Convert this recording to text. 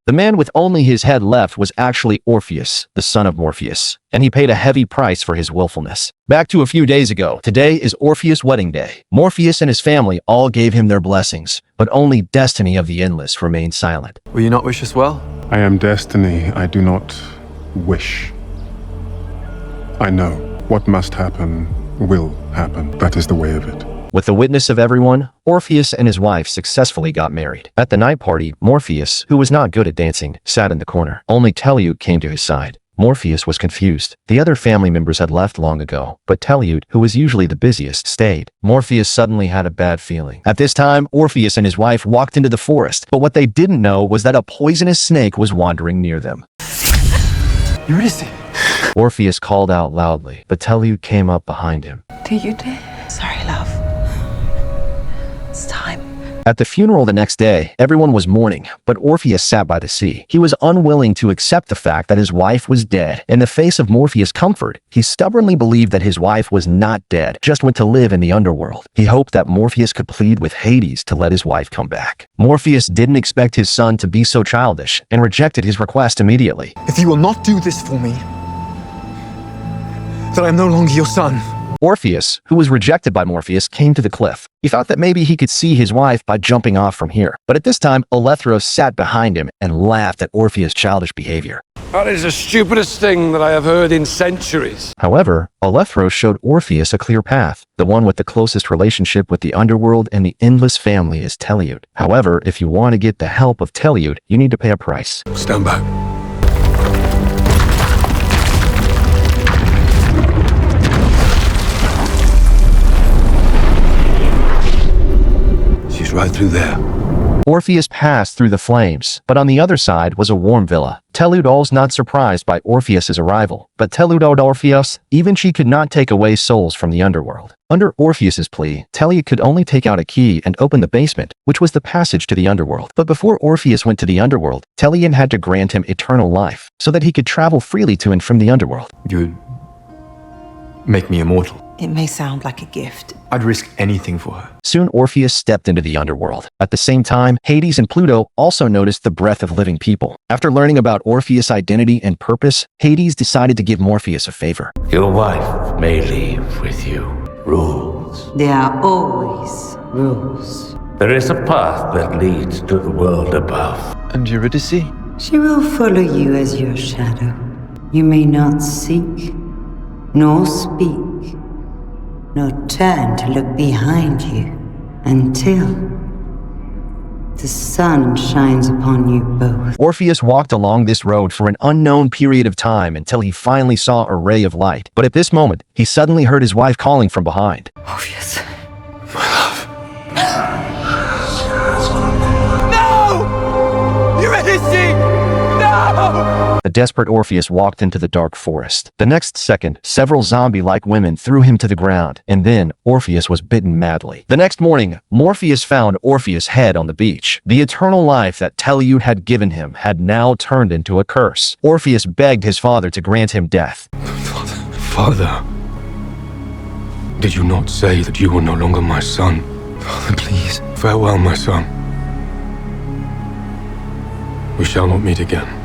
The man with only his head left was actually Orpheus, the son of Morpheus, and he paid a heavy price for his willfulness. Back to a few days ago, today is Orpheus' wedding day. Morpheus and his family all gave him their blessings, but only Destiny of the Endless remained silent. Will you not wish us well? I am Destiny. I do not wish. I know what must happen will happen. That is the way of it. With the witness of everyone, Orpheus and his wife successfully got married. At the night party, Morpheus, who was not good at dancing, sat in the corner. Only Telliute came to his side. Morpheus was confused. The other family members had left long ago, but Telliute, who was usually the busiest, stayed. Morpheus suddenly had a bad feeling. At this time, Orpheus and his wife walked into the forest, but what they didn't know was that a poisonous snake was wandering near them. Eurydice! Orpheus called out loudly, but Telliute came up behind him. Telliute? Sorry, love. It's time. At the funeral the next day, everyone was mourning, but Orpheus sat by the sea. He was unwilling to accept the fact that his wife was dead. In the face of Morpheus' comfort, he stubbornly believed that his wife was not dead, just went to live in the underworld. He hoped that Morpheus could plead with Hades to let his wife come back. Morpheus didn't expect his son to be so childish and rejected his request immediately. If you will not do this for me, then I am no longer your son. Orpheus, who was rejected by Morpheus, came to the cliff. He thought that maybe he could see his wife by jumping off from here. But at this time, Eleutheros sat behind him and laughed at Orpheus' childish behavior. That is the stupidest thing that I have heard in centuries. However, Eleutheros showed Orpheus a clear path. The one with the closest relationship with the underworld and the endless family is Telliute. However, if you want to get the help of Telliute, you need to pay a price. Stand back. She's right through there. Orpheus passed through the flames, but on the other side was a warm villa. Telliute was not surprised by Orpheus's arrival, but Telliute told Orpheus even she could not take away souls from the underworld. Under Orpheus's plea, Telliute could only take out a key and open the basement, which was the passage to the underworld. But before Orpheus went to the underworld, Telliute had to grant him eternal life, so that he could travel freely to and from the underworld. You'd make me immortal. It may sound like a gift. I'd risk anything for her. Soon Orpheus stepped into the underworld. At the same time, Hades and Pluto also noticed the breath of living people. After learning about Orpheus' identity and purpose, Hades decided to give Morpheus a favor. Your wife may leave with you. Rules. There are always rules. There is a path that leads to the world above. And Eurydice? She will follow you as your shadow. You may not seek, nor speak, nor turn to look behind you until the sun shines upon you both. Orpheus walked along this road for an unknown period of time until he finally saw a ray of light. But at this moment, he suddenly heard his wife calling from behind. Orpheus. No! Eurydice! No! The desperate Orpheus walked into the dark forest. The next second, several zombie-like women threw him to the ground, and then Orpheus was bitten madly. The next morning, Morpheus found Orpheus' head on the beach. The eternal life that Telliute had given him had now turned into a curse. Orpheus begged his father to grant him death. Father, did you not say that you were no longer my son? Father, please. Farewell, my son. We shall not meet again.